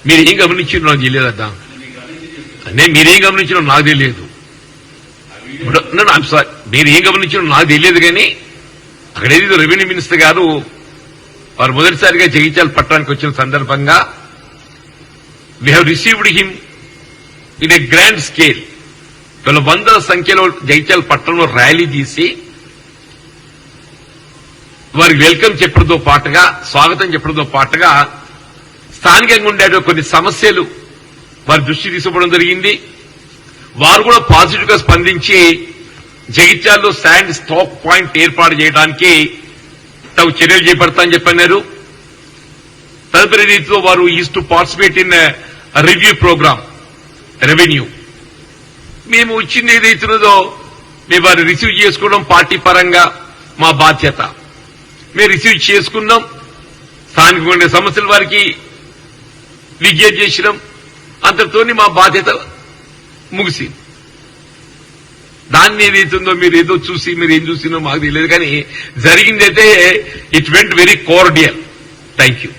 మీరేం గమనించారో నాకు తెలియదద్దా, మీరేం గమనించారో నాకు తెలియదు. సారీ, మీరేం గమనించారో నాకు తెలియదు. కానీ అక్కడేదో రెవెన్యూ మినిస్టర్ గారు వారు మొదటిసారిగా జగిత్యాల పట్టణానికి వచ్చిన సందర్భంగా we have received him in a grand scale. వీళ్ళ వందల సంఖ్యలో జగిత్యాల పట్టణంలో ర్యాలీ తీసి వారికి వెల్కమ్ చెప్పడంతో పాటుగా, స్వాగతం చెప్పడంతో పాటుగా స్థానికంగా ఉండే కొన్ని సమస్యలు వారి దృష్టి తీసుకోవడం జరిగింది. వారు కూడా పాజిటివ్ గా స్పందించి జగిత్యాల్లో శాండ్ స్టాక్ పాయింట్ ఏర్పాటు చేయడానికి తగు చర్యలు చేపడతామని చెప్పన్నారు. తదుపరి రీతిలో వారు is to participate in review program revenue. మేము ఇచ్చింది ఏదైతున్నదో మేము వారు రిసీవ్ చేసుకోవడం పార్టీ పరంగా మా బాధ్యత. మేము రిసీవ్ చేసుకున్నాం, స్థానికంగా ఉండే సమస్యలు వారికి విజ్ఞప్తి చేసినాం. అంతటితోని మా బాధ్యత ముగిసింది. దాన్ని ఏదైతుందో మీరు ఏదో చూసి మీరు ఏం చూసినో మాకు తెలియదు. కానీ జరిగిందైతే it went very cordial. Thank you.